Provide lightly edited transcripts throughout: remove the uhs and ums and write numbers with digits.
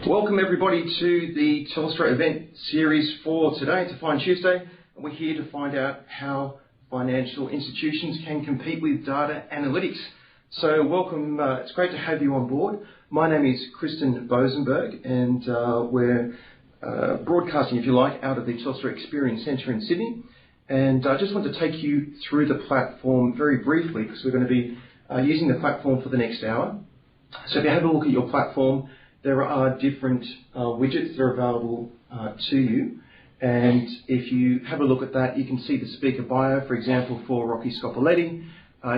Welcome everybody to the Telstra event series for today. It's a fine Tuesday, and we're here to find out how financial institutions can compete with data analytics. So welcome, it's great to have you on board. My name is Kristen Bosenberg, and we're broadcasting, if you like, out of the Telstra Experience Centre in Sydney. And I just want to take you through the platform very briefly, because we're going to be using the platform for the next hour. So if you have a look at your platform, there are different widgets that are available to you, and if you have a look at that, you can see the speaker bio, for example, for Rocky Scopoletti.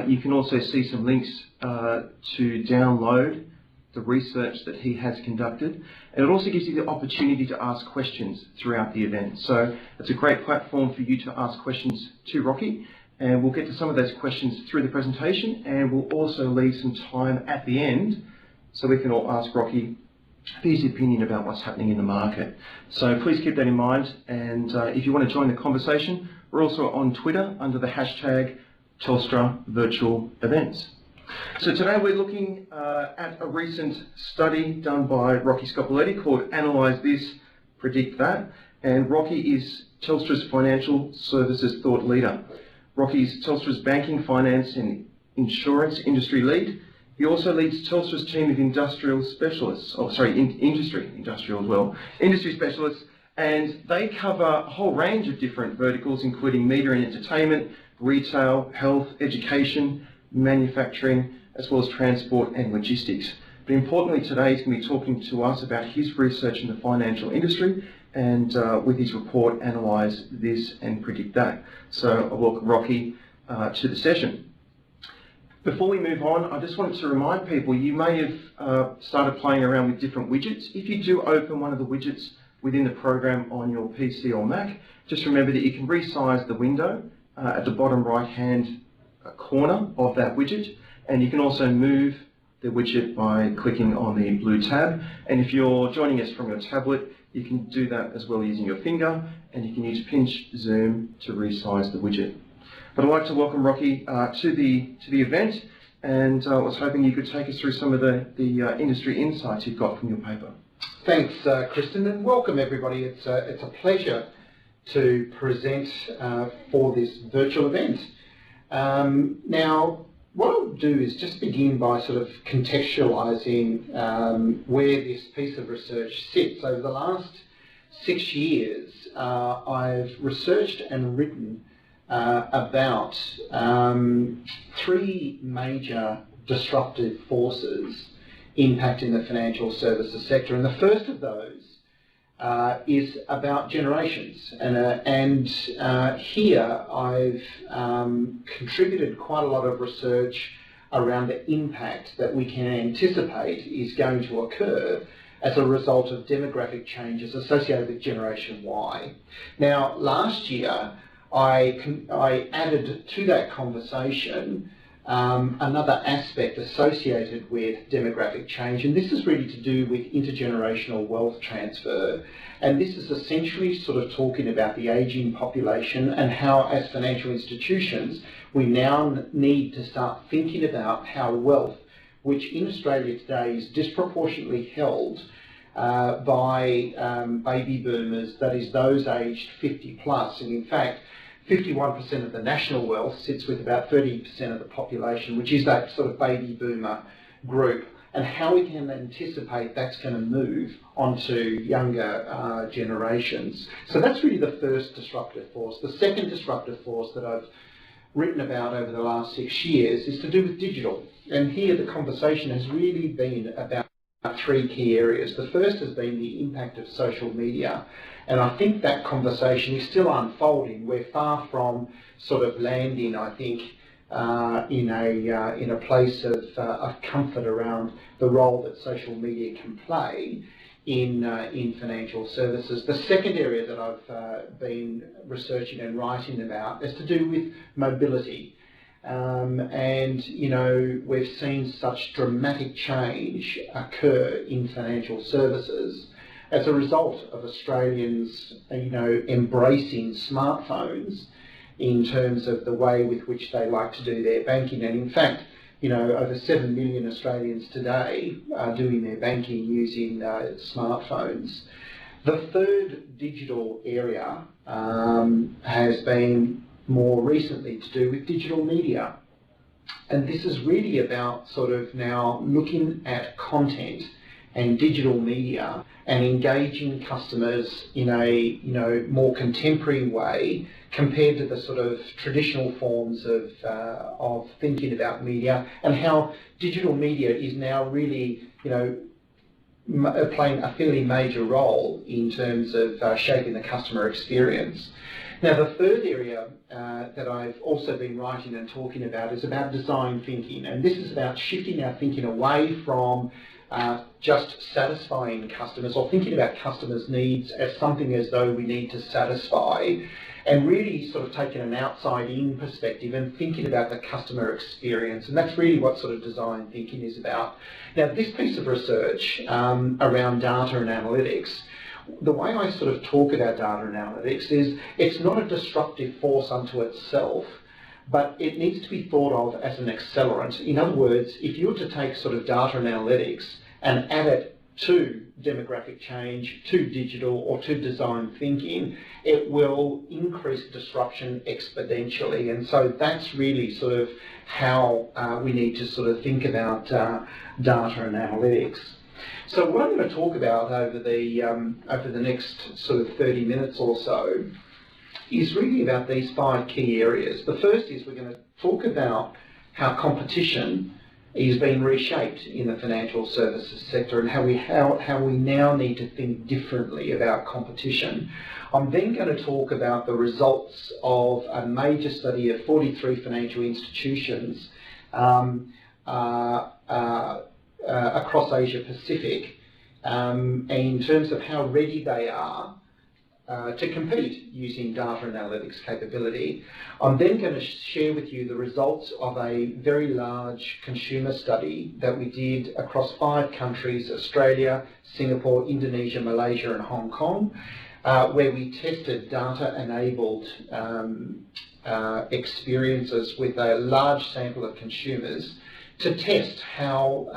You can also see some links to download the research that he has conducted, and it also gives you the opportunity to ask questions throughout the event. So it's a great platform for you to ask questions to Rocky, and we'll get to some of those questions through the presentation, and we'll also leave some time at the end so we can all ask Rocky his opinion about what's happening in the market. So please keep that in mind, and if you want to join the conversation, we're also on Twitter under the hashtag Telstra Virtual Events. So today we're looking at a recent study done by Rocky Scopoletti called Analyse This, Predict That, and Rocky is Telstra's financial services thought leader. Rocky's Telstra's banking, finance and insurance industry lead. He also leads Telstra's team of industrial specialists, industry specialists, and they cover a whole range of different verticals, including media and entertainment, retail, health, education, manufacturing, as well as transport and logistics. But importantly today, he's going to be talking to us about his research in the financial industry, and with his report, Analyse This and Predict That. So I welcome Rocky to the session. Before we move on, I just wanted to remind people, you may have started playing around with different widgets. If you do open one of the widgets within the program on your PC or Mac, just remember that you can resize the window at the bottom right-hand corner of that widget, and you can also move the widget by clicking on the blue tab. And if you're joining us from your tablet, you can do that as well using your finger, and you can use pinch zoom to resize the widget. But I'd like to welcome Rocky to the event, and I was hoping you could take us through some of the industry insights you've got from your paper. Thanks, Kristen, and welcome everybody. It's a pleasure to present for this virtual event. Now, what I'll do is just begin by sort of contextualising where this piece of research sits. Over the last 6 years, I've researched and written about 3 major disruptive forces impacting the financial services sector, and the first of those is about generations. And here I've contributed quite a lot of research around the impact that we can anticipate is going to occur as a result of demographic changes associated with Generation Y. Now, last year, I added to that conversation another aspect associated with demographic change, and this is really to do with intergenerational wealth transfer. And this is essentially sort of talking about the ageing population and how, as financial institutions, we now need to start thinking about how wealth, which in Australia today is disproportionately held by baby boomers, that is those aged 50 plus, and in fact 51% of the national wealth sits with about 30% of the population, which is that sort of baby boomer group, and how we can anticipate that's going to move onto younger generations. So that's really the first disruptive force. The second disruptive force that I've written about over the last 6 years is to do with digital. And here the conversation has really been about 3 key areas. The first has been the impact of social media, and I think that conversation is still unfolding. We're far from sort of landing, I think, in a place of comfort around the role that social media can play in financial services. The second area that I've been researching and writing about is to do with mobility. And, you know, we've seen such dramatic change occur in financial services as a result of Australians, you know, embracing smartphones in terms of the way with which they like to do their banking. And in fact, over 7 million Australians today are doing their banking using smartphones. The third digital area has been more recently to do with digital media. And this is really about sort of now looking at content and digital media and engaging customers in a more contemporary way compared to the sort of traditional forms of thinking about media, and how digital media is now really playing a fairly major role in terms of shaping the customer experience. Now, the third area that I've also been writing and talking about is about design thinking, and this is about shifting our thinking away from just satisfying customers or thinking about customers' needs as something as though we need to satisfy, and really sort of taking an outside-in perspective and thinking about the customer experience. And that's really what sort of design thinking is about. Now, this piece of research around data and analytics, the way I sort of talk about data and analytics is it's not a disruptive force unto itself, but it needs to be thought of as an accelerant. In other words, if you were to take sort of data and analytics and add it to demographic change, to digital, or to design thinking, it will increase disruption exponentially. And so that's really sort of how we need to sort of think about data and analytics. So what I'm going to talk about over the next sort of 30 minutes or so is really about these 5 key areas. The first is we're going to talk about how competition is being reshaped in the financial services sector and how we now need to think differently about competition. I'm then going to talk about the results of a major study of 43 financial institutions across Asia Pacific in terms of how ready they are to compete using data and analytics capability. I'm then going to share with you the results of a very large consumer study that we did across 5 countries: Australia, Singapore, Indonesia, Malaysia and Hong Kong, where we tested data-enabled experiences with a large sample of consumers to test how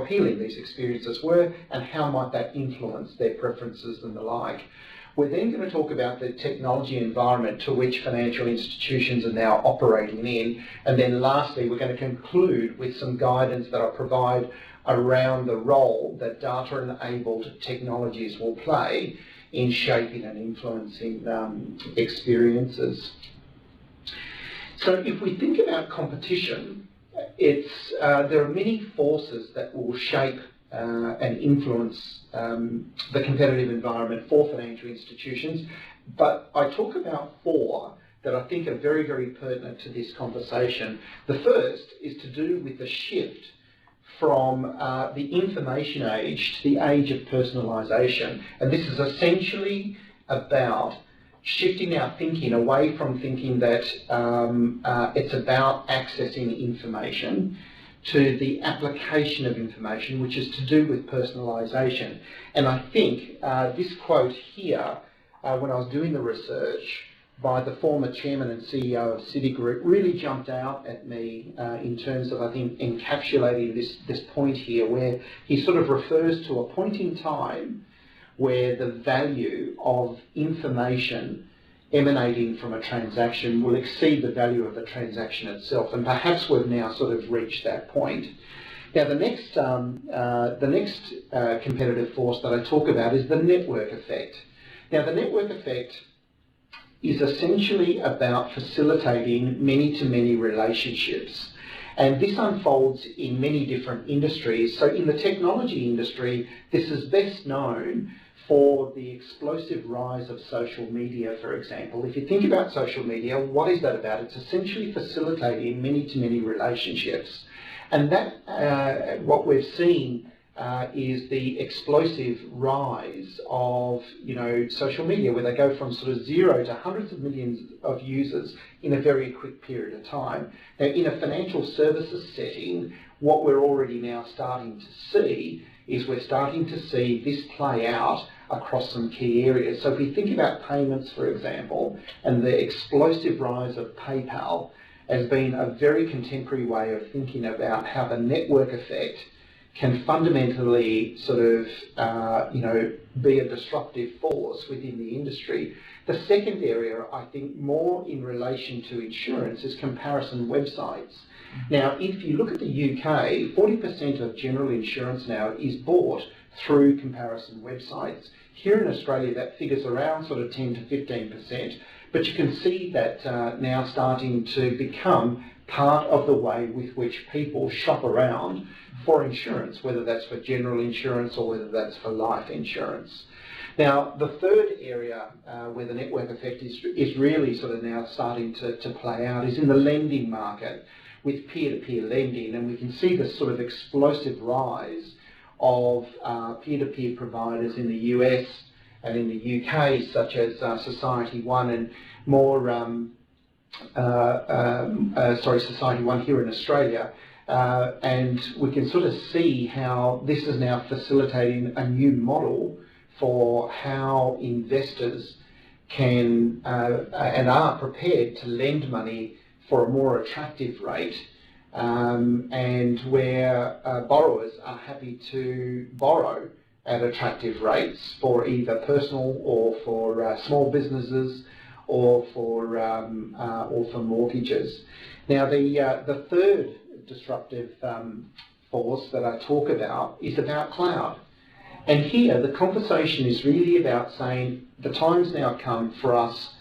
appealing these experiences were and how might that influence their preferences and the like. We're then going to talk about the technology environment to which financial institutions are now operating in, and then lastly we're going to conclude with some guidance that I'll provide around the role that data-enabled technologies will play in shaping and influencing experiences. So if we think about competition, there are many forces that will shape and influence the competitive environment for financial institutions, but I talk about 4 that I think are very, very pertinent to this conversation. The first is to do with the shift from the information age to the age of personalisation, and this is essentially about shifting our thinking away from thinking that it's about accessing information to the application of information, which is to do with personalisation. And I think this quote here, when I was doing the research by the former chairman and CEO of Citigroup, really jumped out at me in terms of, I think, encapsulating this point here, where he sort of refers to a point in time where the value of information emanating from a transaction will exceed the value of the transaction itself, and perhaps we've now sort of reached that point. Now, the next competitive force that I talk about is the network effect. Now, the network effect is essentially about facilitating many-to-many relationships, and this unfolds in many different industries. So in the technology industry, this is best known for the explosive rise of social media, for example. If you think about social media, what is that about? It's essentially facilitating many-to-many relationships. And that, what we've seen is the explosive rise of, social media, where they go from sort of 0 to hundreds of millions of users in a very quick period of time. Now, in a financial services setting, what we're already now starting to see is we're starting to see this play out across some key areas. So if we think about payments, for example, and the explosive rise of PayPal, has been a very contemporary way of thinking about how the network effect can fundamentally sort of, be a disruptive force within the industry. The second area, I think, more in relation to insurance is comparison websites. Now, if you look at the UK, 40% of general insurance now is bought through comparison websites. Here in Australia, that figure's around sort of 10 to 15%, but you can see that now starting to become part of the way with which people shop around for insurance, whether that's for general insurance or whether that's for life insurance. Now, the third area where the network effect is really sort of now starting to play out is in the lending market with peer-to-peer lending, and we can see this sort of explosive rise of peer-to-peer providers in the US and in the UK, such as Society One and more, Society One here in Australia. And we can sort of see how this is now facilitating a new model for how investors can and are prepared to lend money for a more attractive rate, and where borrowers are happy to borrow at attractive rates for either personal or for small businesses or for mortgages. Now, the third disruptive force that I talk about is about cloud. And here the conversation is really about saying the time's now come for us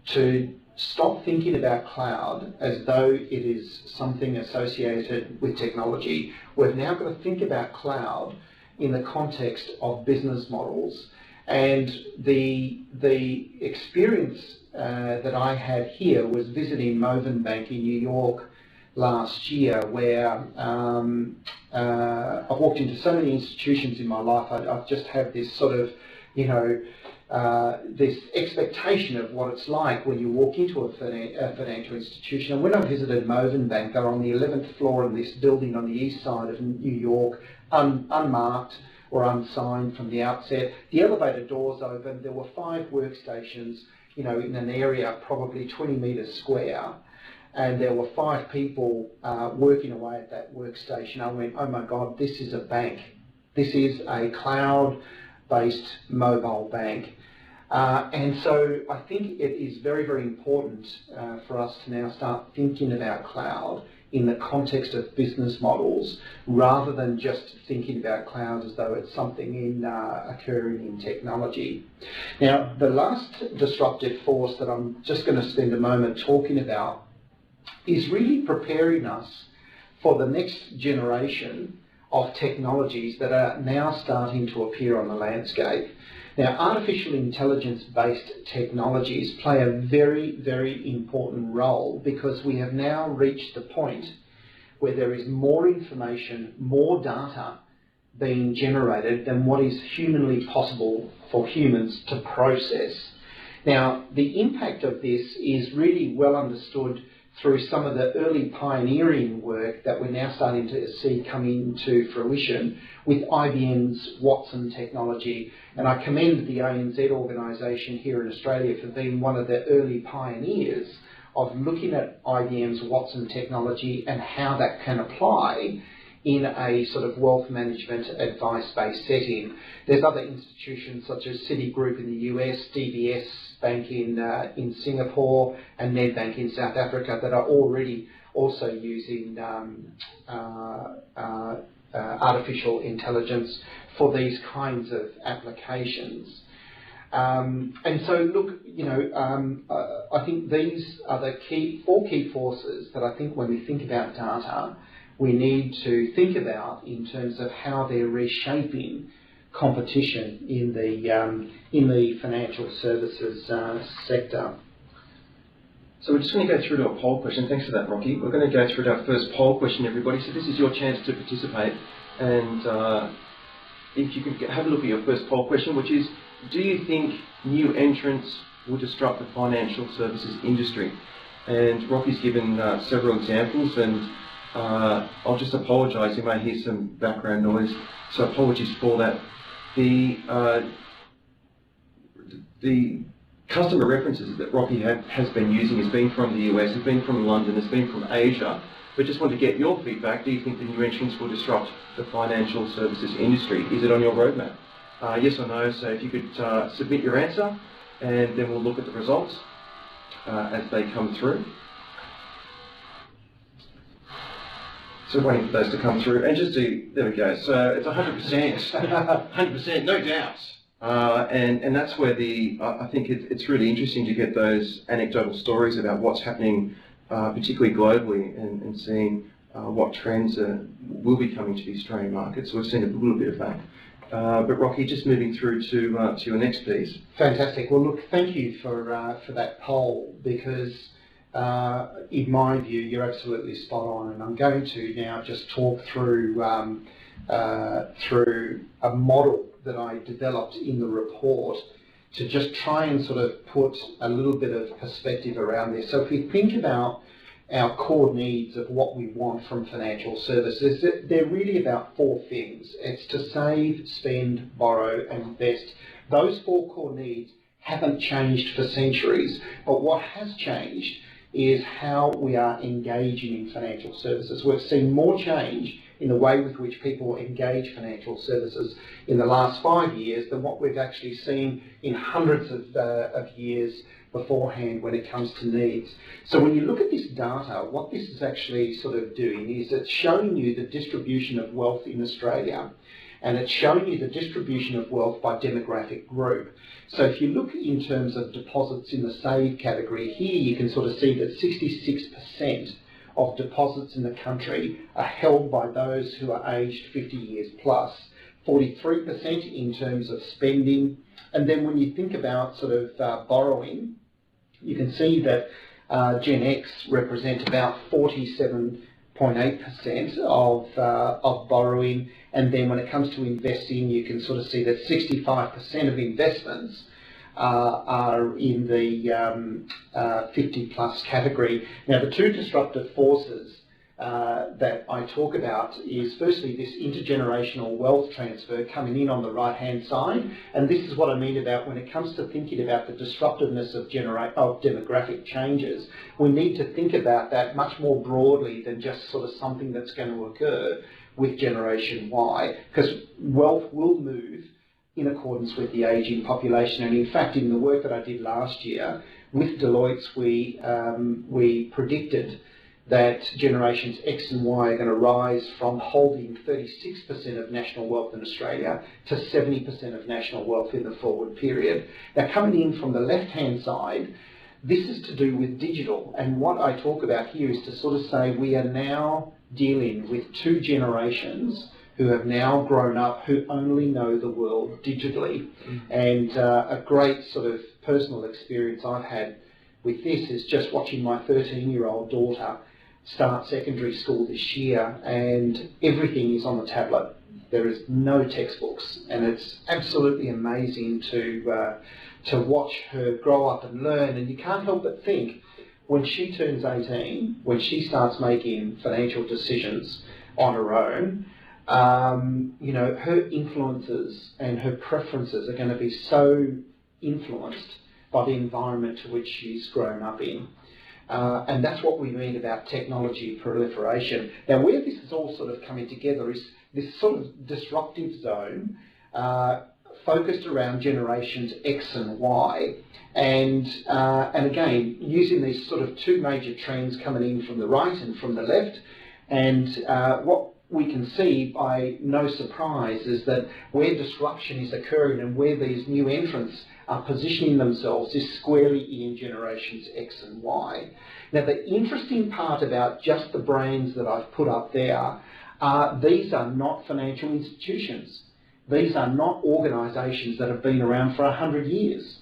to stop thinking about cloud as though it is something associated with technology. We've now got to think about cloud in the context of business models. And the experience that I had here was visiting Moven Bank in New York last year, where I've walked into so many institutions in my life. I've just had this sort of, this expectation of what it's like when you walk into a financial institution. And when I visited Moven Bank, they're on the 11th floor of this building on the east side of New York, unmarked or unsigned from the outset. The elevator doors open. There were 5 workstations, in an area probably 20 metres square. And there were 5 people working away at that workstation. I went, oh my God, this is a bank. This is a cloud-based mobile bank. And so I think it is very, very important for us to now start thinking about cloud in the context of business models, rather than just thinking about cloud as though it's something occurring in technology. Now, the last disruptive force that I'm just going to spend a moment talking about is really preparing us for the next generation of technologies that are now starting to appear on the landscape. Now, artificial intelligence-based technologies play a very, very important role, because we have now reached the point where there is more information, more data being generated than what is humanly possible for humans to process. Now, the impact of this is really well understood through some of the early pioneering work that we're now starting to see come into fruition with IBM's Watson technology. And I commend the ANZ organisation here in Australia for being one of the early pioneers of looking at IBM's Watson technology and how that can apply in a sort of wealth management advice-based setting. There's other institutions such as Citigroup in the US, DBS Bank in Singapore, and Nedbank in South Africa that are already also using artificial intelligence for these kinds of applications. And so, look, I think these are the four key forces that I think when we think about data, we need to think about in terms of how they're reshaping competition in the financial services sector. So we're just going to go through to a poll question. Thanks for that, Rocky. We're going to go through to our first poll question, everybody. So this is your chance to participate. And if you can have a look at your first poll question, which is, do you think new entrants will disrupt the financial services industry? And Rocky's given several examples, and I'll just apologise, you may hear some background noise, so apologies for that. The customer references that Rocky has been using has been from the US, has been from London, has been from Asia. But just want to get your feedback. Do you think the new entrants will disrupt the financial services industry? Is it on your roadmap? Yes or no? So if you could submit your answer, and then we'll look at the results as they come through. So waiting for those to come through, and just there we go. So it's 100%, 100%, no doubt. And that's where I think it's really interesting to get those anecdotal stories about what's happening, particularly globally, and seeing what trends will be coming to the Australian market. So we've seen a little bit of that. But Rocky, just moving through to your next piece. Fantastic. Well, look, thank you for that poll, because in my view, you're absolutely spot on, and I'm going to now just talk through through a model that I developed in the report to just try and sort of put a little bit of perspective around this. So if we think about our core needs of what we want from financial services, they're really about four things. It's to save, spend, borrow, and invest. Those four core needs haven't changed for centuries, but what has changed is how we are engaging in financial services. We've seen more change in the way with which people engage financial services in the last 5 years than what we've actually seen in hundreds of years beforehand when it comes to needs. So when you look at this data, what this is actually sort of doing is it's showing you the distribution of wealth in Australia, and it's showing you the distribution of wealth by demographic group. So if you look in terms of deposits in the save category, here you can sort of see that 66% of deposits in the country are held by those who are aged 50 years plus, 43% in terms of spending. And then when you think about sort of borrowing, you can see that Gen X represent about 47.8% of borrowing, and then when it comes to investing, you can sort of see that 65% of investments are in the 50 plus category. Now, the two disruptive forces that I talk about is firstly this intergenerational wealth transfer coming in on the right hand side, and this is what I mean about when it comes to thinking about the disruptiveness of demographic changes. We need to think about that much more broadly than just sort of something that's going to occur with Generation Y, because wealth will move in accordance with the ageing population. And in fact, in the work that I did last year with Deloitte, we predicted that generations X and Y are going to rise from holding 36% of national wealth in Australia to 70% of national wealth in the forward period. Now, coming in from the left-hand side, this is to do with digital. And what I talk about here is to sort of say we are now dealing with two generations who have now grown up, who only know the world digitally. And a great sort of personal experience I've had with this is just watching my 13-year-old daughter start secondary school this year, and everything is on the tablet. There is no textbooks, and it's absolutely amazing to watch her grow up and learn. And you can't help but think, when she turns 18, when she starts making financial decisions on her own, you know, her influences and her preferences are going to be so influenced by the environment to which she's grown up in. And that's what we mean about technology proliferation. Now, where this is all sort of coming together is this sort of disruptive zone focused around generations X and Y. And again, using these sort of two major trends coming in from the right and from the left. And what we can see by no surprise is that where disruption is occurring and where these new entrants are positioning themselves is squarely in generations X and Y. Now, the interesting part about just the brands that I've put up there are these are not financial institutions. These are not organisations that have been around for 100 years.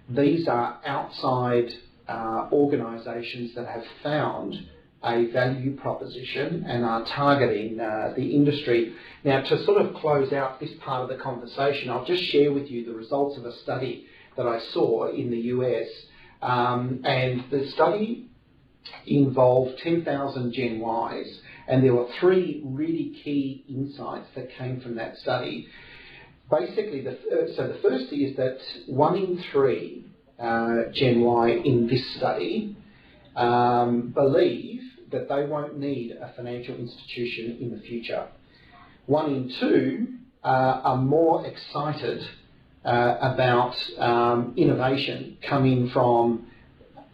These are outside organisations that have found a value proposition and are targeting the industry. Now, to sort of close out this part of the conversation, I'll just share with you the results of a study that I saw in the US. And the study involved 10,000 Gen Ys, and there were three really key insights that came from that study. Basically, so the first is that 1 in 3 Gen Y in this study believe that they won't need a financial institution in the future. 1 in 2 are more excited about innovation coming from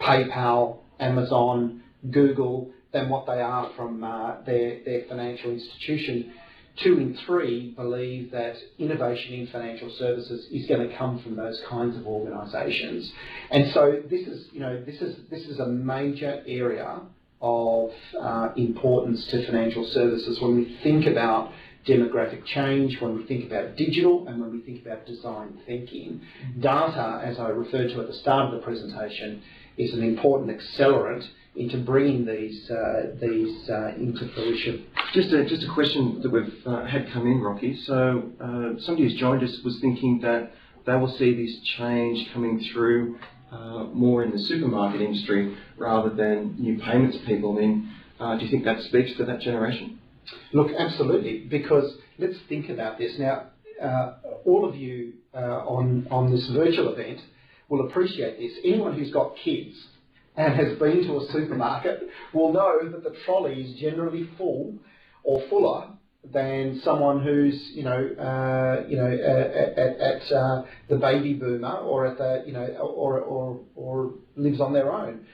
PayPal, Amazon, Google than what they are from their financial institution. 2 in 3 believe that innovation in financial services is going to come from those kinds of organisations, and so this is a major area of importance to financial services when we think about demographic change, when we think about digital, and when we think about design thinking. Data, as I referred to at the start of the presentation, is an important accelerant into bringing these into fruition. Just a question that we've had come in, Rocky. So somebody who's joined us was thinking that they will see this change coming through more in the supermarket industry rather than new payments people. I mean, do you think that speaks to that generation? Look, absolutely, because let's think about this. Now, all of you on this virtual event will appreciate this. Anyone who's got kids and has been to a supermarket will know that the trolley is generally full or fuller than someone who's at the baby boomer or at the or lives on their own.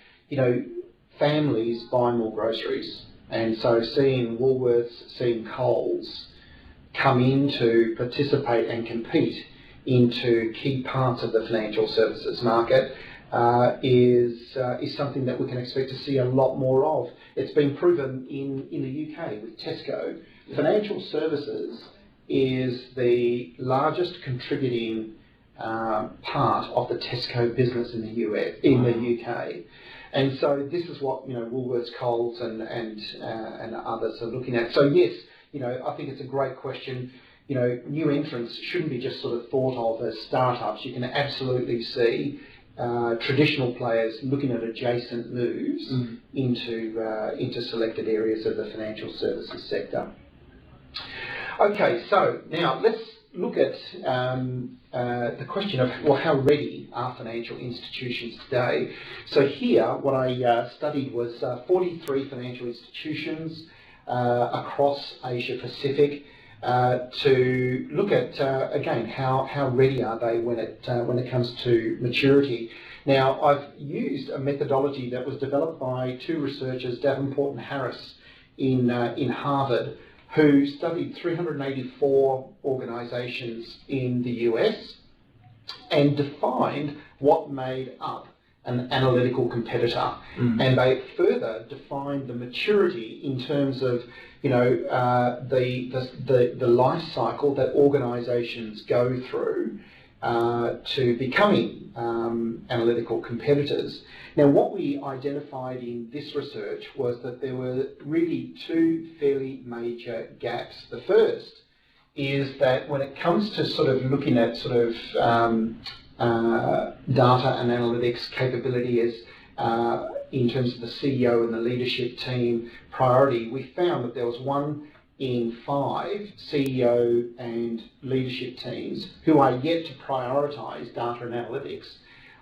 Families buy more groceries, and so seeing Woolworths, seeing Coles come in to participate and compete into key parts of the financial services market is something that we can expect to see a lot more of. It's been proven in the UK with Tesco. Financial services is the largest contributing part of the Tesco business in the UK. And so this is what Woolworths, Coles, and others are looking at. So yes, I think it's a great question. New entrants shouldn't be just sort of thought of as startups. You can absolutely see traditional players looking at adjacent moves into selected areas of the financial services sector. Okay, so now let's look at the question of, well, how ready are financial institutions today? So here, what I studied was 43 financial institutions across Asia Pacific to look at, again, how ready are they when it comes to maturity. Now, I've used a methodology that was developed by 2 researchers, Davenport and Harris, in Harvard, who studied 384 organisations in the US and defined what made up an analytical competitor. And they further defined the maturity in terms of the life cycle that organisations go through to becoming analytical competitors. Now, what we identified in this research was that there were really 2 fairly major gaps. The first is that when it comes to sort of looking at sort of data and analytics capability as in terms of the CEO and the leadership team priority, we found that there was 1 in 5 CEO and leadership teams who are yet to prioritise data and analytics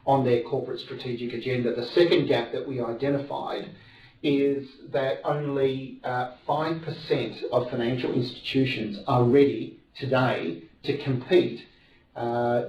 on their corporate strategic agenda. The second gap that we identified is that only 5% of financial institutions are ready today to compete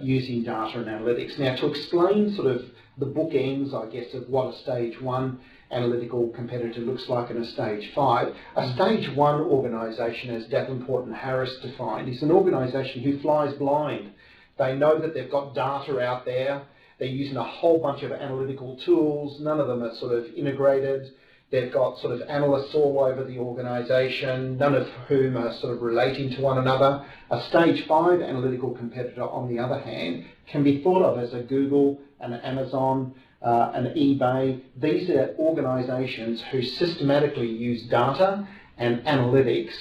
using data and analytics. Now, to explain sort of the bookends, I guess, of what a stage 1 analytical competitor looks like in a stage 5. A stage 1 organisation, as Davenport and Harris defined, is an organisation who flies blind. They know that they've got data out there. They're using a whole bunch of analytical tools. None of them are sort of integrated. They've got sort of analysts all over the organisation, none of whom are sort of relating to one another. A stage 5 analytical competitor, on the other hand, can be thought of as a Google, an Amazon, an eBay. These are organisations who systematically use data and analytics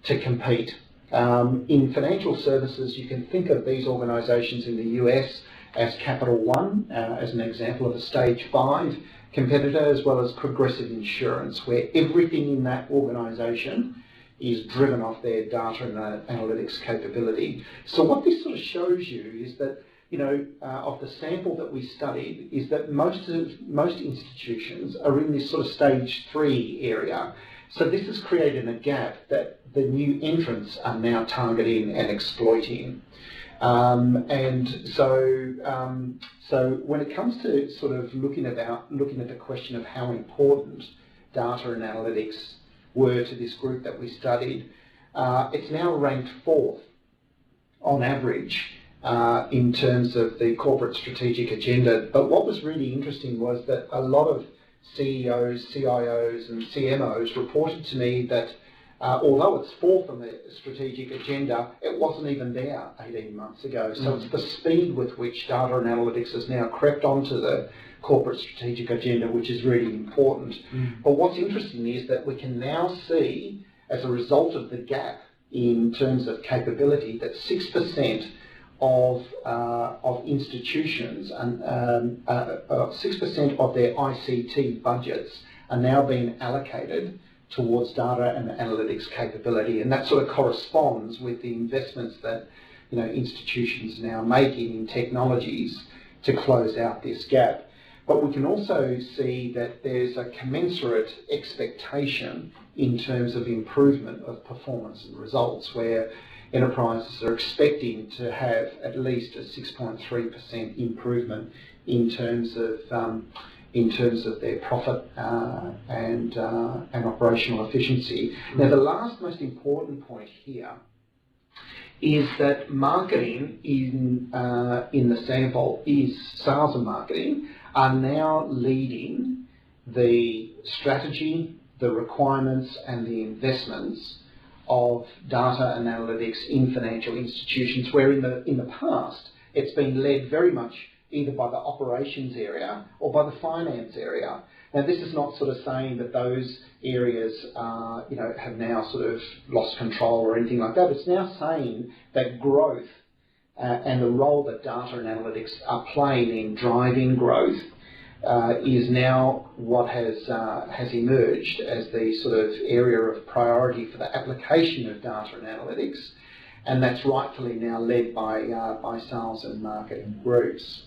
to compete. In financial services, you can think of these organisations in the US as Capital One, as an example of a stage 5 competitor, as well as Progressive Insurance, where everything in that organisation is driven off their data and analytics capability. So what this sort of shows you is that of the sample that we studied is that most institutions are in this sort of stage 3 area. So this has created a gap that the new entrants are now targeting and exploiting. So when it comes to sort of looking at the question of how important data and analytics were to this group that we studied, it's now ranked 4th on average in terms of the corporate strategic agenda. But what was really interesting was that a lot of CEOs, CIOs and CMOs reported to me that although it's 4th on the strategic agenda, it wasn't even there 18 months ago. So it's the speed with which data and analytics has now crept onto the corporate strategic agenda, which is really important. But what's interesting is that we can now see, as a result of the gap in terms of capability, that 6% of institutions and 6% of their ICT budgets are now being allocated towards data and analytics capability, and that sort of corresponds with the investments that institutions are now making in technologies to close out this gap. But we can also see that there's a commensurate expectation in terms of improvement of performance and results, where enterprises are expecting to have at least a 6.3% improvement in terms of their profit and operational efficiency. Now, the last most important point here is that marketing in the sample sales and marketing are now leading the strategy, the requirements and the investments of data and analytics in financial institutions, where in the past it's been led very much either by the operations area or by the finance area. Now, this is not sort of saying that those areas have now sort of lost control or anything like that. It's now saying that growth and the role that data and analytics are playing in driving growth is now what has emerged as the sort of area of priority for the application of data and analytics, and that's rightfully now led by sales and marketing groups.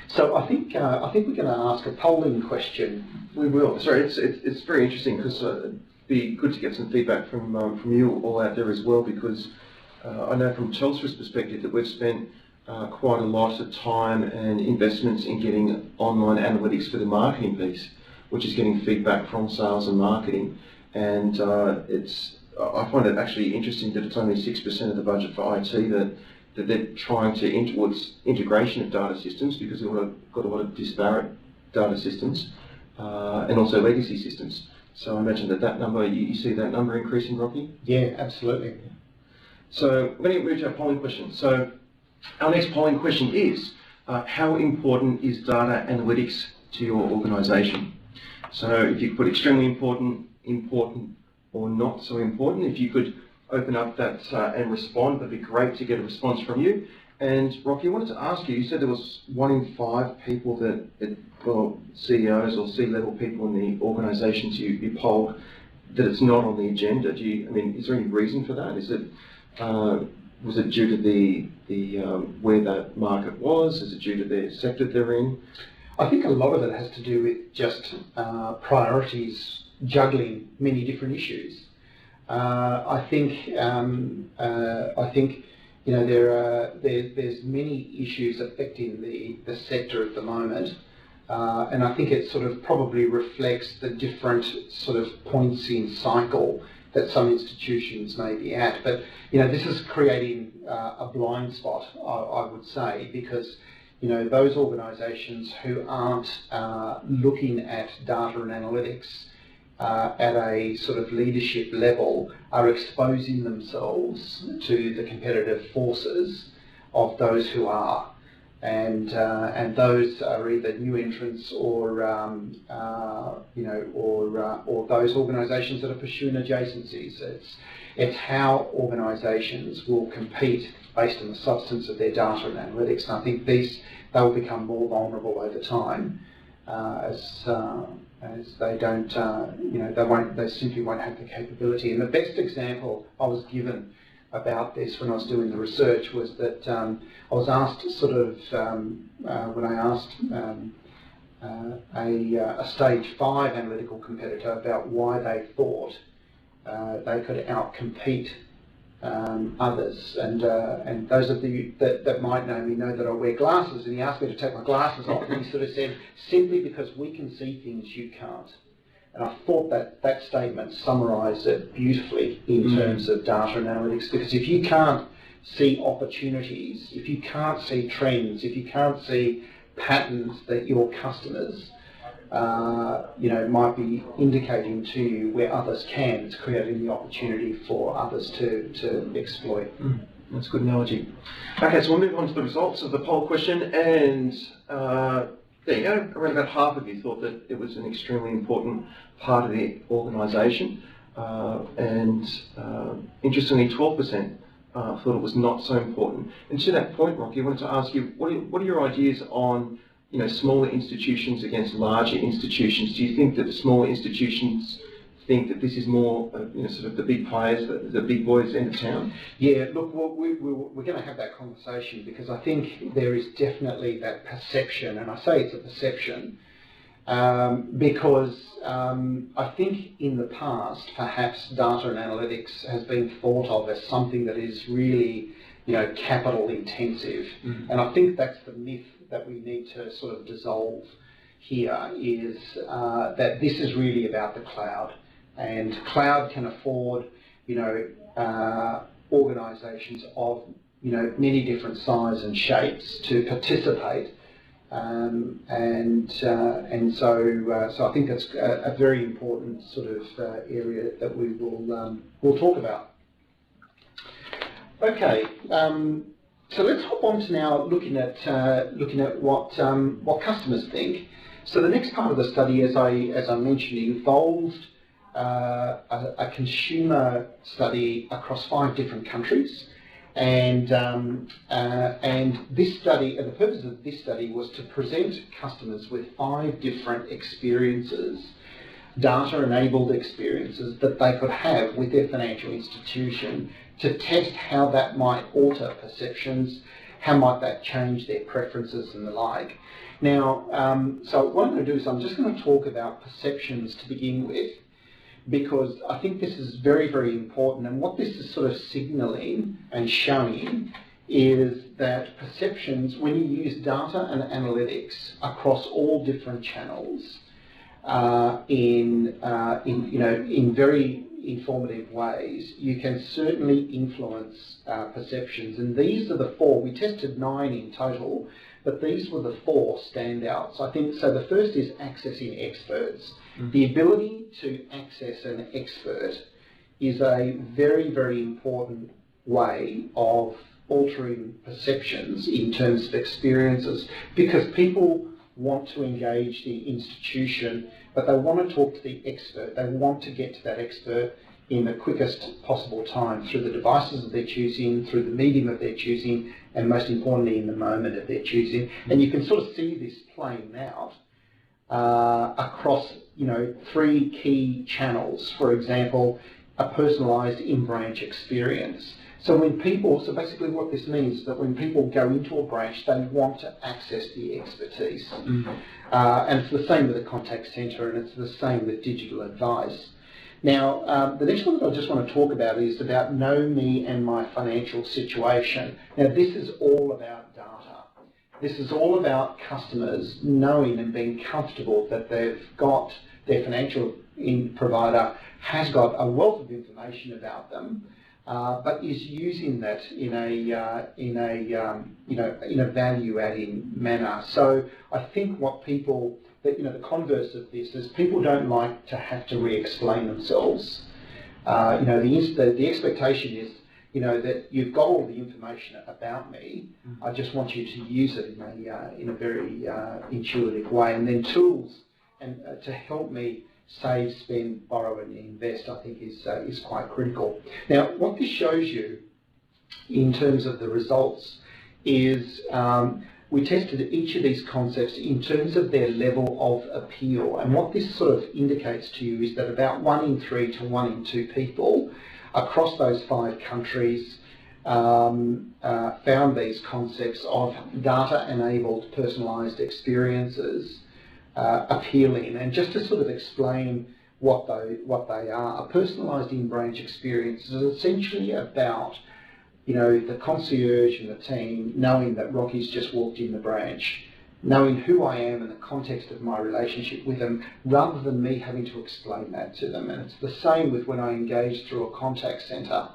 So I think we're going to ask a polling question. We will. Sorry, it's very interesting because it'd be good to get some feedback from you all out there as well, because I know from Telstra's perspective that we've spent quite a lot of time and investments in getting online analytics for the marketing piece, which is getting feedback from sales and marketing, and I find it actually interesting that it's only 6% of the budget for IT that they're trying to towards integration of data systems, because they've got a lot of disparate data systems and also legacy systems. So I imagine that number, you see that number increasing, Rocky? Yeah, absolutely. So we're going to move to our polling question. So our next polling question is, how important is data analytics to your organisation? So if you put extremely important, important or not so important, if you could open up that and respond, that'd be great to get a response from you. And Rocky, I wanted to ask you there was 1 in 5 people CEOs or C-level people in the organisations you polled, that it's not on the agenda. Is there any reason for that? Is it was it due to the where that market was? Is it due to the sector they're in? I think a lot of it has to do with just priorities, juggling many different issues. I think there's many issues affecting the sector at the moment, and I think it sort of probably reflects the different sort of points in cycle that some institutions may be at. But this is creating a blind spot, I would say, because those organisations who aren't looking at data and analytics at a sort of leadership level are exposing themselves to the competitive forces of those who are, and those are either new entrants or those organisations that are pursuing adjacencies. It's how organisations will compete based on the substance of their data and analytics, and I think they will become more vulnerable over time as they don't, they simply won't have the capability. And the best example I was given about this when I was doing the research was that I was asked when I asked a stage 5 analytical competitor about why they thought they could outcompete others, and those of you that might know me know that I wear glasses, and he asked me to take my glasses off, and he sort of said, simply because we can see things you can't. And I thought that statement summarised it beautifully in terms of data and analytics, because if you can't see opportunities, if you can't see trends, if you can't see patterns that your customers might be indicating to you where others can, it's creating the opportunity for others to exploit. That's a good analogy. Okay, so we'll move on to the results of the poll question, and there you go, around about half of you thought that it was an extremely important part of the organisation, and interestingly 12% thought it was not so important. And to that point, Rocky, I wanted to ask you, what are your ideas on smaller institutions against larger institutions? Do you think that the smaller institutions think that this is more, sort of the big players, the big boys end of town? Yeah, look, we're going to have that conversation, because I think there is definitely that perception, and I say it's a perception, because I think in the past, perhaps data and analytics has been thought of as something that is really, capital intensive, and I think that's the myth that we need to sort of dissolve here, is that this is really about the cloud. And cloud can afford, organisations of, many different sizes and shapes to participate, and so I think that's a very important sort of area that we will talk about. Okay, so let's hop on to now looking at what customers think. So the next part of the study, as I mentioned, involved a consumer study across 5 different countries, and this study, the purpose of this study was to present customers with 5 different experiences, data-enabled experiences that they could have with their financial institution, to test how that might alter perceptions, how might that change their preferences and the like. Now, so what I'm going to do is I'm just going to talk about perceptions to begin with, because I think this is very, very important, and what this is sort of signalling and showing is that perceptions, when you use data and analytics across all different channels, in very informative ways, you can certainly influence perceptions. And these are the 4. We tested 9 in total, but these were the 4 standouts. I think so. The first is accessing experts. The ability to access an expert is a very, very important way of altering perceptions in terms of experiences, because people want to engage the institution, but they want to talk to the expert. They want to get to that expert in the quickest possible time, through the devices of their choosing, through the medium of their choosing, and most importantly in the moment of their choosing. And you can sort of see this playing out across 3 key channels. For example, a personalised in-branch experience. So basically what this means is that when people go into a branch, they want to access the expertise. And it's the same with the contact centre, and it's the same with digital advice. Now, the next one that I just want to talk about is about know me and my financial situation. Now, this is all about data. This is all about customers knowing and being comfortable that they've got their financial provider has got a wealth of information about them, but is using that in a value-adding manner. So I think what people, the converse of this is people don't like to have to re-explain themselves. The expectation is, that you've got all the information about me. I just want you to use it in a very intuitive way, and then tools and to help me save, spend, borrow, and invest, I think is quite critical. Now, what this shows you in terms of the results is we tested each of these concepts in terms of their level of appeal, and what this sort of indicates to you is that about 1 in 3 to 1 in 2 people across those 5 countries found these concepts of data-enabled personalised experiences appealing. And just to sort of explain what they are, a personalised in-branch experience is essentially about, you know, the concierge and the team knowing that Rocky's just walked in the branch, knowing who I am in the context of my relationship with them, rather than me having to explain that to them. And it's the same with when I engage through a contact centre.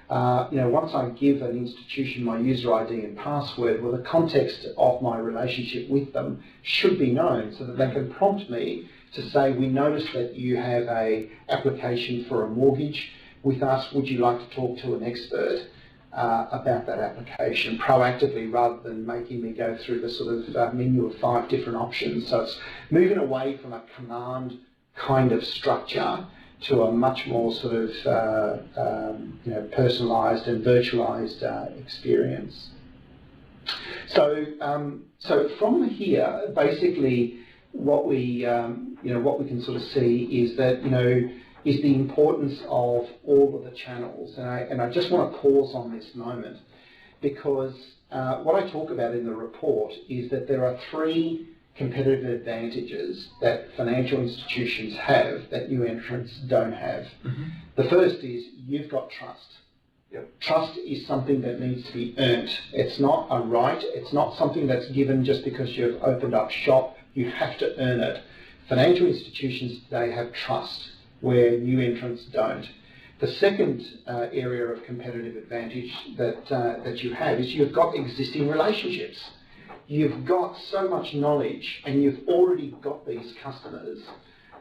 You know, once I give an institution my user ID and password, well, the context of my relationship with them should be known so that they can prompt me to say, we noticed that you have a application for a mortgage with us. Would you like to talk to an expert about that application proactively, rather than making me go through the sort of menu of 5 different options? So it's moving away from a command kind of structure to a much more sort of you know, personalised and virtualised experience. So so from here, basically, what we you know, what we can sort of see is that, you know, is the importance of all of the channels. And I just want to pause on this moment, because what I talk about in the report is that there are 3 competitive advantages that financial institutions have that new entrants don't have. Mm-hmm. The first is you've got trust. Yep. Trust is something that needs to be earned. It's not a right. It's not something that's given just because you've opened up shop. You have to earn it. Financial institutions today have trust, where new entrants don't. The second area of competitive advantage that you have is you've got existing relationships. You've got so much knowledge, and you've already got these customers,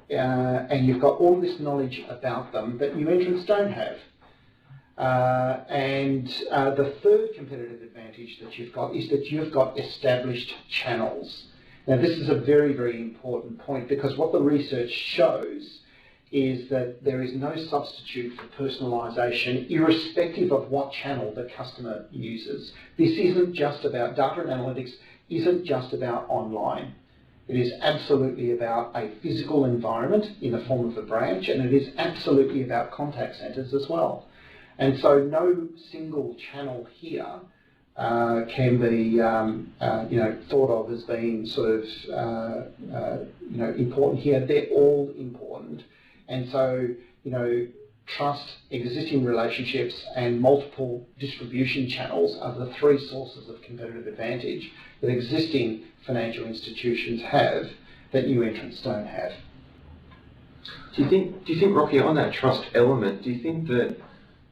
and you've got all this knowledge about them that new entrants don't have. And the third competitive advantage that you've got is that you've got established channels. Now, this is a very, very important point, because what the research shows is that there is no substitute for personalisation, irrespective of what channel the customer uses. This isn't just about data and analytics, isn't just about online. It is absolutely about a physical environment in the form of a branch, and it is absolutely about contact centres as well. And so no single channel here can be you know, thought of as being sort of you know, important here. They're all important. And so, you know, trust, existing relationships, and multiple distribution channels are the 3 sources of competitive advantage that existing financial institutions have that new entrants don't have. Do you think, Rocky, on that trust element, do you think that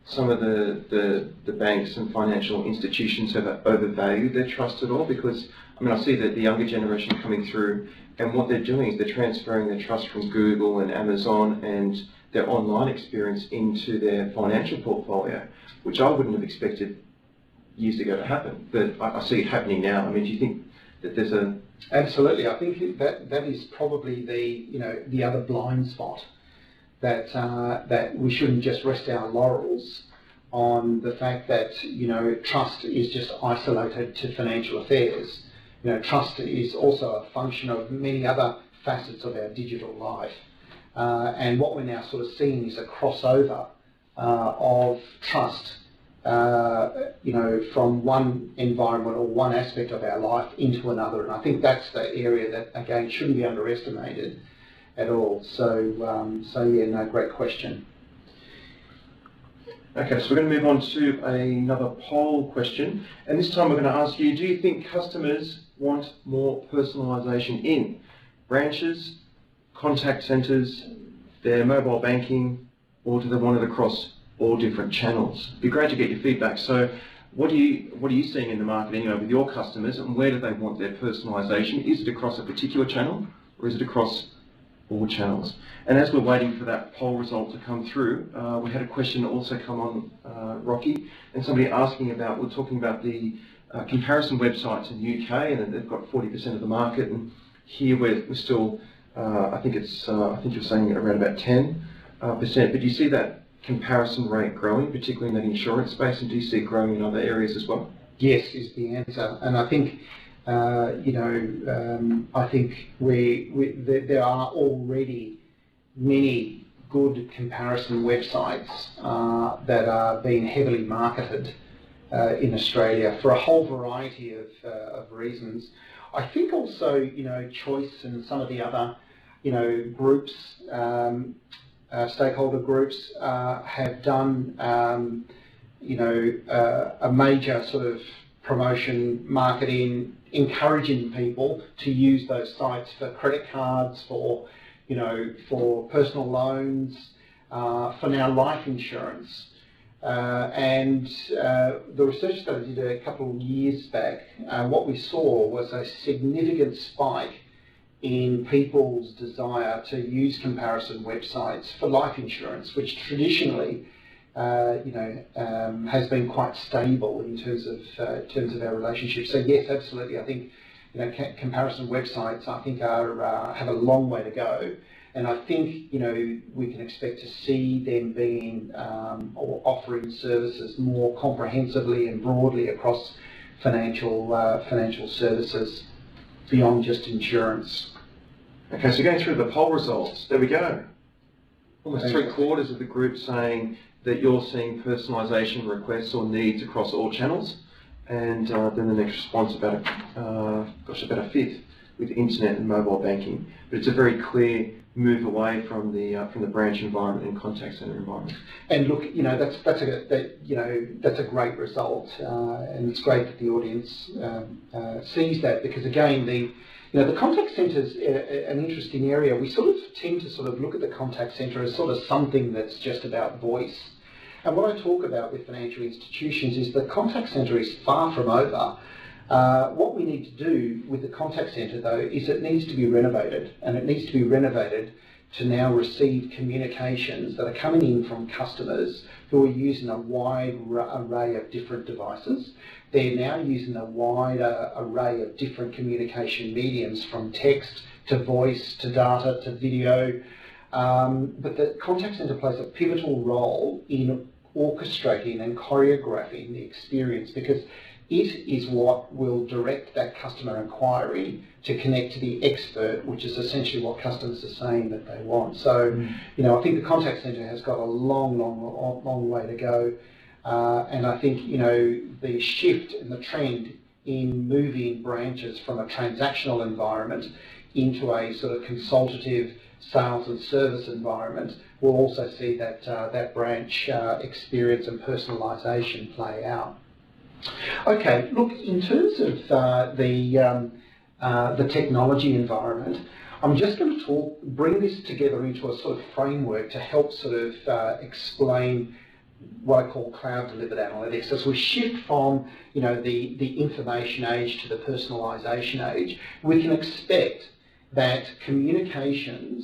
some of the banks and financial institutions have overvalued their trust at all? Because, I mean, I see that the younger generation coming through, and what they're doing is they're transferring their trust from Google and Amazon and their online experience into their financial portfolio, which I wouldn't have expected years ago to happen. But I see it happening now. I mean, do you think that there's a... Absolutely. I think that is probably the other blind spot, that that we shouldn't just rest our laurels on the fact that, you know, trust is just isolated to financial affairs. You know, trust is also a function of many other facets of our digital life. And what we're now sort of seeing is a crossover of trust, you know, from one environment or one aspect of our life into another. And I think that's the area that, again, shouldn't be underestimated at all. So, yeah, no, great question. Okay, so we're going to move on to another poll question. And this time we're going to ask you, do you think customers want more personalisation in branches, contact centres, their mobile banking, or do they want it across all different channels? It'd be great to get your feedback. So what are you seeing in the market anyway with your customers, and where do they want their personalisation? Is it across a particular channel, or is it across all channels? And as we're waiting for that poll result to come through, we had a question also come on, Rocky, and somebody asking about, we're talking about the comparison websites in the UK, and they've got 40% of the market, and here we're still, I think you're saying around about 10%, but do you see that comparison rate growing, particularly in that insurance space, and do you see it growing in other areas as well? Yes, is the answer, and I think you know, I think there are already many good comparison websites that are being heavily marketed in Australia for a whole variety of reasons. I think also, you know, Choice and some of the other, you know, groups, stakeholder groups have done, you know, a major sort of promotion, marketing, encouraging people to use those sites for credit cards, for, you know, for personal loans, for now life insurance. And the research that I did a couple of years back, what we saw was a significant spike in people's desire to use comparison websites for life insurance, which traditionally, you know, has been quite stable in terms of our relationship. So yes, absolutely. I think, you know, comparison websites, I think, have a long way to go. And I think, you know, we can expect to see them being or offering services more comprehensively and broadly across financial services beyond just insurance. Okay, so going through the poll results, there we go. Almost 3/4 of the group saying that you're seeing personalisation requests or needs across all channels, and then the next response about a fifth with internet and mobile banking. But it's a very clear move away from the branch environment and contact centre environment. And look, you know, that's a great result, and it's great that the audience sees that, because again, the contact centre is an interesting area. We sort of tend to sort of look at the contact centre as sort of something that's just about voice. And what I talk about with financial institutions is the contact centre is far from over. What we need to do with the contact centre, though, is it needs to be renovated, and it needs to be renovated to now receive communications that are coming in from customers who are using a wide array of different devices. They're now using a wider array of different communication mediums, from text to voice to data to video. But the contact centre plays a pivotal role in orchestrating and choreographing the experience, because it is what will direct that customer inquiry to connect to the expert, which is essentially what customers are saying that they want. So, you know, I think the contact centre has got a long way to go. And I think, you know, the shift and the trend in moving branches from a transactional environment into a sort of consultative sales and service environment will also see that that branch experience and personalisation play out. Okay, look, in terms of the technology environment, I'm just going to bring this together into a sort of framework to help sort of explain what I call cloud-delivered analytics. As we shift from, you know, the information age to the personalisation age, we can expect that communication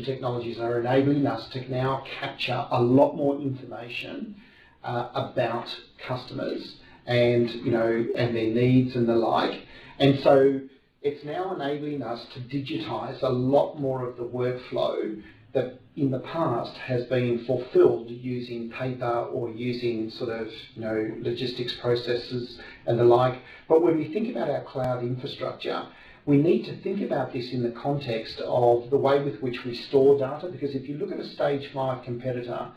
technologies are enabling us to now capture a lot more information about customers and, you know, and their needs and the like. And so it's now enabling us to digitise a lot more of the workflow that in the past has been fulfilled using paper or using sort of, you know, logistics processes and the like. But when we think about our cloud infrastructure, we need to think about this in the context of the way with which we store data, because if you look at a stage 5 competitor,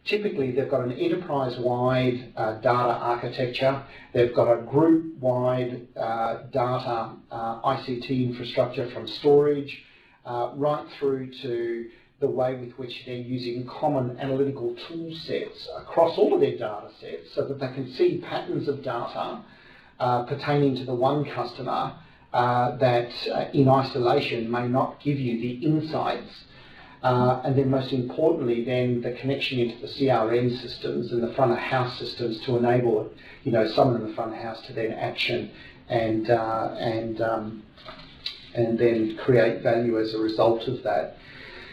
typically they've got an enterprise-wide data architecture, they've got a group-wide data ICT infrastructure, from storage right through to the way with which they're using common analytical tool sets across all of their data sets, so that they can see patterns of data pertaining to the one customer that in isolation may not give you the insights. And then most importantly, then the connection into the CRM systems and the front of house systems to enable, you know, someone in the front of house to then action and then create value as a result of that.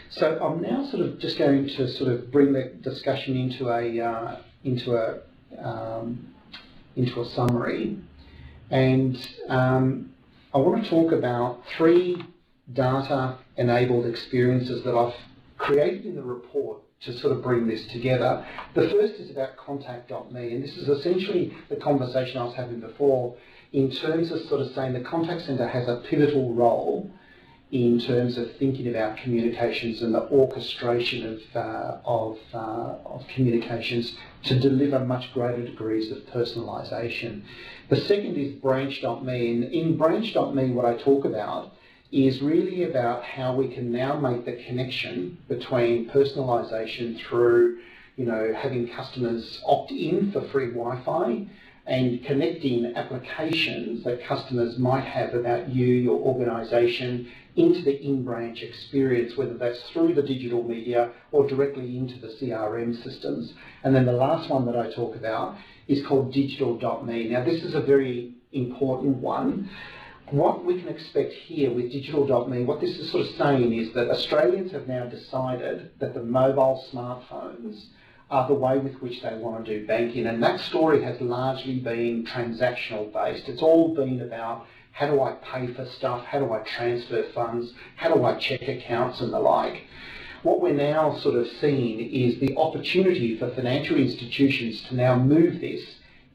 So I'm now sort of just going to sort of bring the discussion into a summary, and I want to talk about 3 data-enabled experiences that I've created in the report to sort of bring this together. The first is about contact.me, and this is essentially the conversation I was having before in terms of sort of saying the contact centre has a pivotal role in terms of thinking about communications and the orchestration of communications to deliver much greater degrees of personalisation. The second is branch.me, and in branch.me what I talk about is really about how we can now make the connection between personalisation through, having customers opt in for free Wi-Fi and connecting applications that customers might have about you, your organisation, into the in-branch experience, whether that's through the digital media or directly into the CRM systems. And then the last one that I talk about is called digital.me. Now this is a very important one. What we can expect here with digital.me, what this is sort of saying is that Australians have now decided that the mobile smartphones are the way with which they want to do banking, and that story has largely been transactional based. It's all been about how do I pay for stuff, how do I transfer funds, how do I check accounts and the like. What we're now sort of seeing is the opportunity for financial institutions to now move this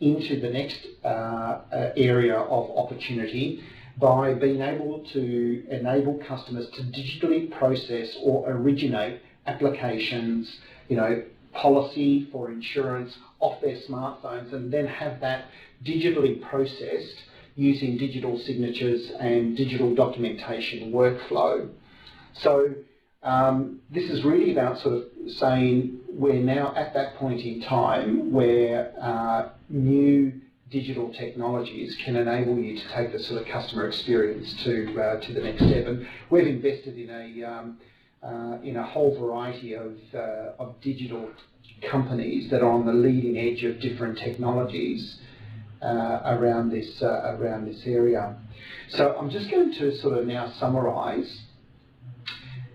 into the next area of opportunity by being able to enable customers to digitally process or originate applications, policy for insurance off their smartphones, and then have that digitally processed using digital signatures and digital documentation workflow. So this is really about sort of saying we're now at that point in time where new digital technologies can enable you to take the sort of customer experience to the next step. And we've invested in a whole variety of digital companies that are on the leading edge of different technologies around this area. So I'm just going to sort of now summarise.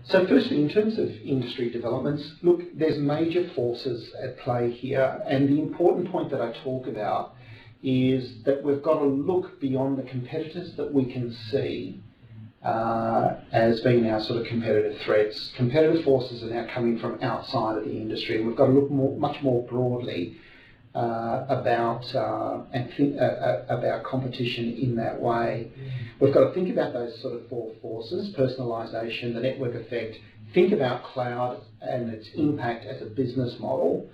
So firstly, in terms of industry developments, look, there's major forces at play here, and the important point that I talk about is that we've got to look beyond the competitors that we can see as being our sort of competitive threats. Competitive forces are now coming from outside of the industry, and we've got to look much more broadly about competition in that way. We've got to think about those sort of four forces: personalisation, the network effect, think about cloud and its impact as a business model,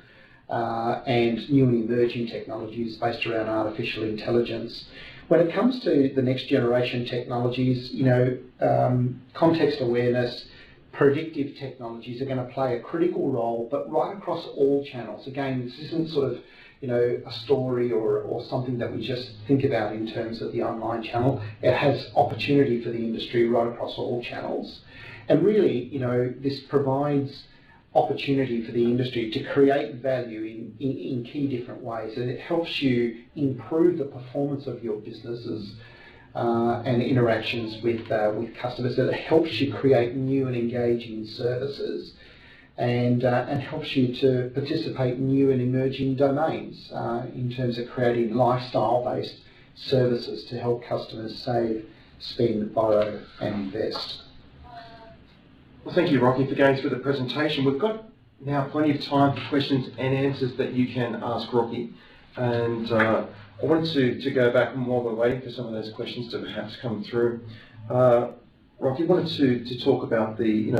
and new and emerging technologies based around artificial intelligence. When it comes to the next generation technologies, context awareness, predictive technologies are going to play a critical role, but right across all channels. Again, this isn't sort of a story or something that we just think about in terms of the online channel. It has opportunity for the industry right across all channels. And really, this provides opportunity for the industry to create value in key different ways, and it helps you improve the performance of your businesses and interactions with customers. It helps you create new and engaging services, and helps you to participate in new and emerging domains in terms of creating lifestyle-based services to help customers save, spend, borrow and invest. Well, thank you, Rocky, for going through the presentation. We've got now plenty of time for questions and answers that you can ask Rocky. And I wanted to go back, and while we're waiting for some of those questions to perhaps come through, Rocky wanted to talk about the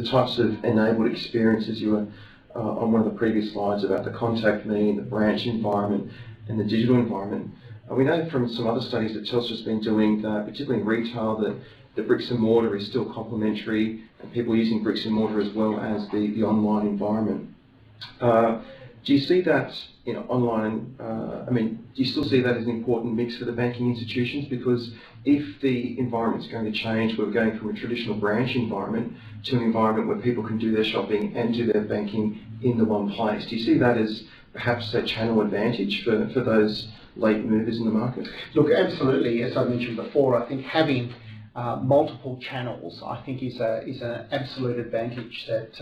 types of enabled experiences. You were on one of the previous slides about the contact me, the branch environment, and the digital environment. We know from some other studies that Telstra's been doing, particularly in retail, that the bricks and mortar is still complementary, and people using bricks and mortar as well as the online environment. Do you see that online? Do you still see that as an important mix for the banking institutions? Because if the environment's going to change, we're going from a traditional branch environment to an environment where people can do their shopping and do their banking in the one place. Do you see that as perhaps a channel advantage for those late movers in the market? Look, absolutely. As I mentioned before, I think having multiple channels, I think, is an absolute advantage that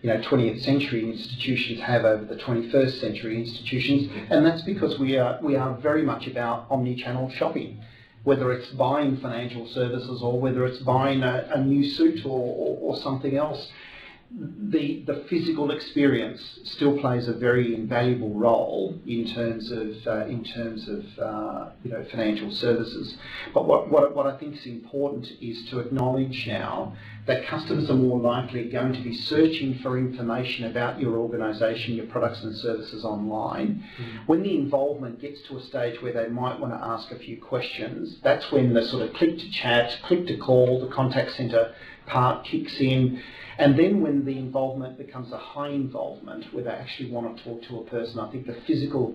20th century institutions have over the 21st century institutions, and that's because we are very much about omnichannel shopping, whether it's buying financial services or whether it's buying a new suit or something else. the physical experience still plays a very invaluable role in terms of financial services. But what I think is important is to acknowledge now that customers are more likely going to be searching for information about your organisation, your products and services online. When the involvement gets to a stage where they might want to ask a few questions, that's when the sort of click to chat, click to call, the contact centre part kicks in. And then when the involvement becomes a high involvement, where they actually want to talk to a person, I think the physical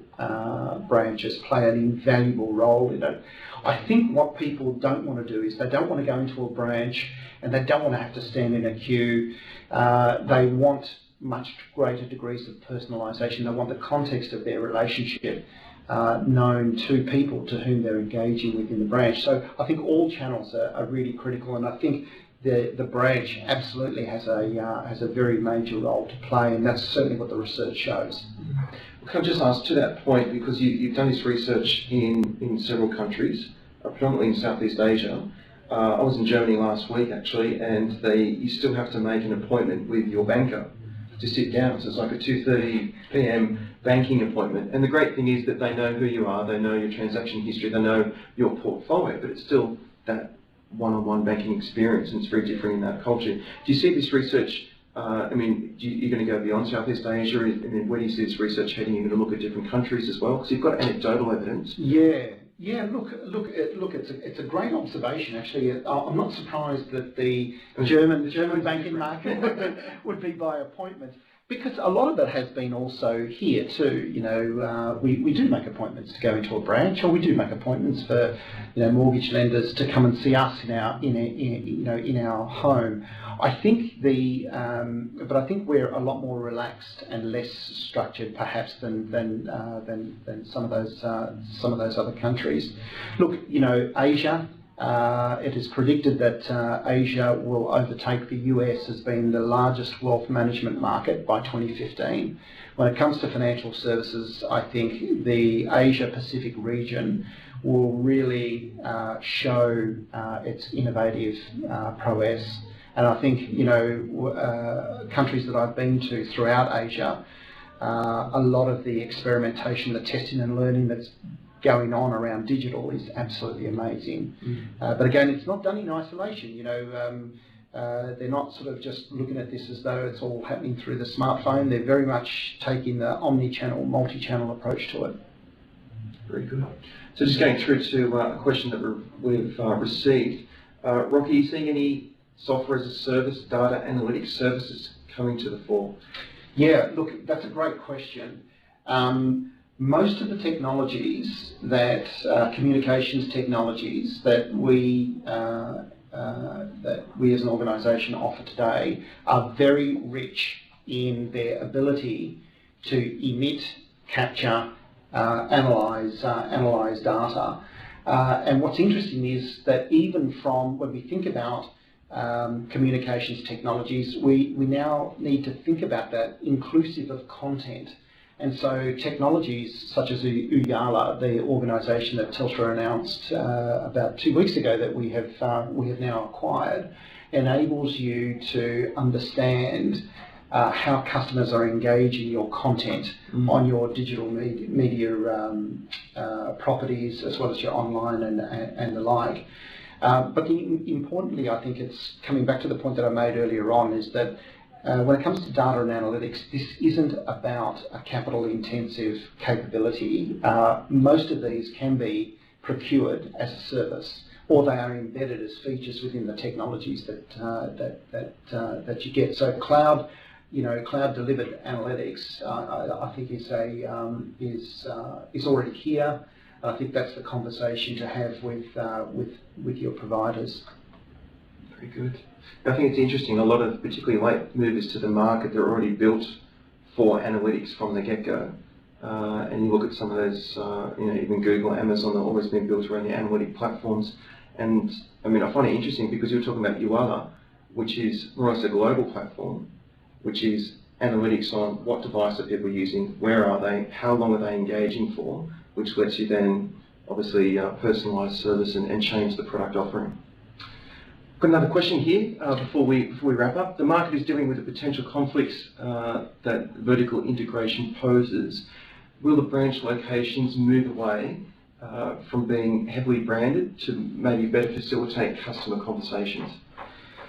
branches play an invaluable role in it. I think what people don't want to do is they don't want to go into a branch and they don't want to have to stand in a queue. They want much greater degrees of personalisation. They want the context of their relationship known to people to whom they're engaging within the branch. So I think all channels are really critical, and I think the branch absolutely has a very major role to play, and that's certainly what the research shows. Can I just ask to that point, because you've done this research in several countries, predominantly in Southeast Asia. I was in Germany last week actually, and you still have to make an appointment with your banker to sit down. So it's like a 2:30 p.m. banking appointment. And the great thing is that they know who you are, they know your transaction history, they know your portfolio, but it's still that one-on-one banking experience, and it's very different in that culture. Do you see this research, you're going to go beyond Southeast Asia, and where do you see this research heading? You're going to look at different countries as well? Because you've got anecdotal evidence. Yeah. Look. It's a great observation. Actually, I'm not surprised that the German banking market would be by appointment, because a lot of it has been also here too. We do make appointments to go into a branch, or we do make appointments for mortgage lenders to come and see us in our home. I think but I think we're a lot more relaxed and less structured, perhaps, than some of those other countries. Look, Asia. It is predicted that Asia will overtake the US as being the largest wealth management market by 2015. When it comes to financial services, I think the Asia-Pacific region will really show its innovative prowess. And I think, countries that I've been to throughout Asia, a lot of the experimentation, the testing and learning that's going on around digital is absolutely amazing. But again, it's not done in isolation. They're not sort of just looking at this as though it's all happening through the smartphone. They're very much taking the omnichannel, multi-channel approach to it. Very good. So just going through to a question that we've received. Rocky, are you seeing any software as a service, data analytics services coming to the fore? Yeah, look, that's a great question. Most of the technologies communications technologies that we as an organisation offer today are very rich in their ability to emit, capture, analyse data. And what's interesting is that even from when we think about communications technologies, we now need to think about that inclusive of content. And so technologies such as Uyala, the organisation that Telstra announced about 2 weeks ago that we have now acquired, enables you to understand how customers are engaging your content on your digital media properties, as well as your online and the like. But importantly, I think it's coming back to the point that I made earlier on, is that when it comes to data and analytics, this isn't about a capital-intensive capability. Most of these can be procured as a service, or they are embedded as features within the technologies that you get. So cloud-delivered analytics, I think is already here. I think that's the conversation to have with your providers. Very good. I think it's interesting. A lot of particularly late movers to the market, they're already built for analytics from the get-go. And you look at some of those, even Google, Amazon, they've always been built around the analytic platforms. And I find it interesting because you were talking about Uyala, which is more or less a global platform, which is analytics on what device are people using, where are they, how long are they engaging for, which lets you then obviously personalise service and change the product offering. Got another question here before we wrap up. The market is dealing with the potential conflicts that vertical integration poses. Will the branch locations move away from being heavily branded to maybe better facilitate customer conversations?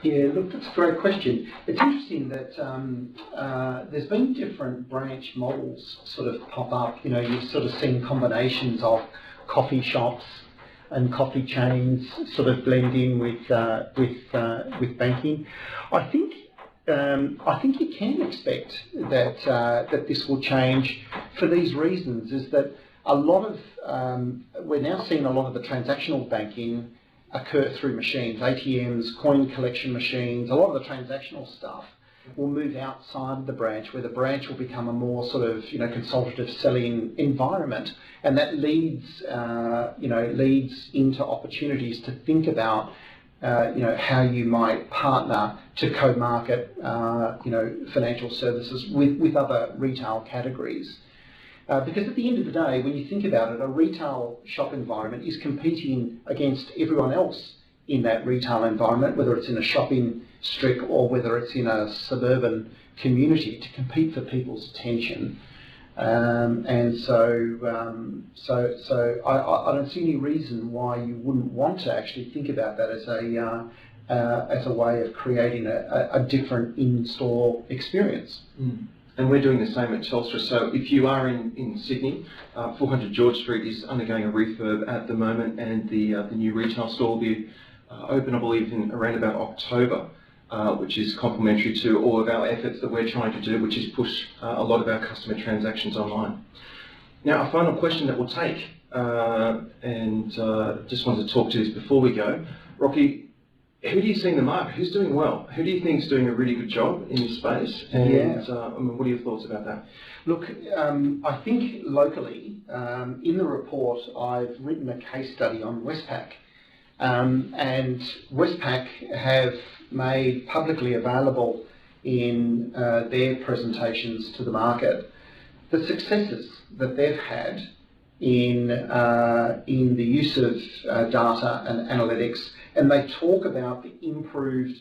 Yeah, look, that's a great question. It's interesting that there's been different branch models sort of pop up. You know, you've sort of seen combinations of coffee shops and coffee chains sort of blend in with banking. I think you can expect that that this will change for these reasons. Is that a lot of we're now seeing a lot of the transactional banking occur through machines, ATMs, coin collection machines. A lot of the transactional stuff will move outside the branch, where the branch will become a more sort of consultative selling environment, and that leads leads into opportunities to think about how you might partner to co-market financial services with other retail categories. Because at the end of the day, when you think about it, a retail shop environment is competing against everyone else in that retail environment, whether it's in a shopping strip or whether it's in a suburban community, to compete for people's attention. So I don't see any reason why you wouldn't want to actually think about that as a way of creating a different in-store experience. Mm. And we're doing the same at Telstra. So if you are in Sydney, 400 George Street is undergoing a refurb at the moment, and the new retail store will be open, I believe, in around about October, which is complementary to all of our efforts that we're trying to do, which is push a lot of our customer transactions online. Now, our final question that we'll take, and just wanted to talk to this before we go. Rocky, who do you see in the market? Who's doing well? Who do you think is doing a really good job in this space? And what are your thoughts about that? Look, I think locally, in the report, I've written a case study on Westpac. And Westpac have made publicly available in their presentations to the market the successes that they've had in the use of data and analytics, and they talk about the improved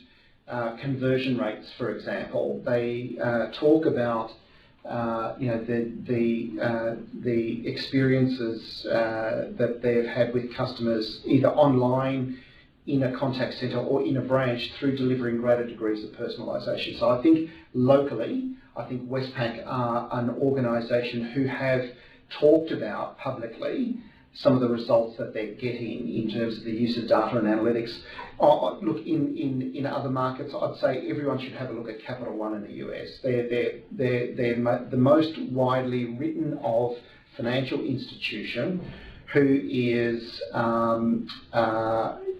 conversion rates, for example. They talk about the experiences that they've had with customers, either online, in a contact centre or in a branch, through delivering greater degrees of personalisation. So I think locally, I think Westpac are an organisation who have talked about publicly some of the results that they're getting in terms of the use of data and analytics. Look, in other markets, I'd say everyone should have a look at Capital One in the US. They're the most widely written of financial institution who is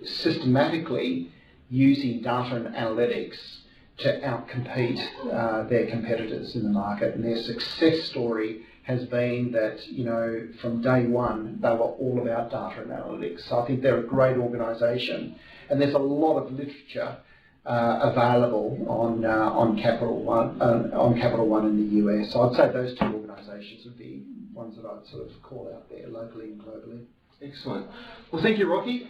systematically using data and analytics to outcompete their competitors in the market. And their success story has been that, from day one, they were all about data and analytics. So I think they're a great organisation, and there's a lot of literature available on Capital One in the US. So I'd say those two organisations would be ones that I'd sort of call out there, locally and globally. Excellent. Well, thank you, Rocky.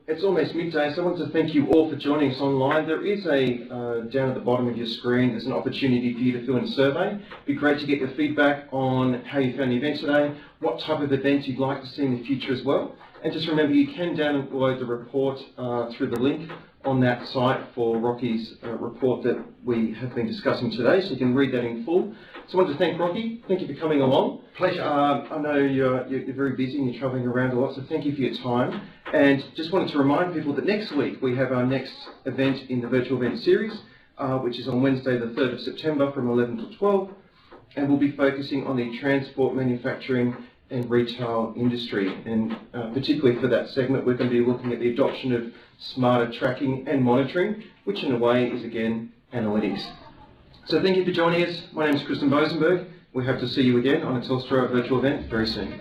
It's almost midday, so I want to thank you all for joining us online. There is down at the bottom of your screen, there's an opportunity for you to fill in a survey. It'd be great to get your feedback on how you found the event today, what type of events you'd like to see in the future as well. And just remember, you can download the report through the link on that site for Rocky's report that we have been discussing today, so you can read that in full. So I want to thank Rocky. Thank you for coming along. Pleasure. I know you're very busy and you're travelling around a lot, so thank you for your time. And just wanted to remind people that next week we have our next event in the virtual event series, which is on Wednesday the 3rd of September from 11 to 12. And we'll be focusing on the transport, manufacturing and retail industry. And particularly for that segment, we're going to be looking at the adoption of smarter tracking and monitoring, which in a way is, again, analytics. So thank you for joining us. My name is Kristen Bosenberg. We hope to see you again on a Telstra virtual event very soon.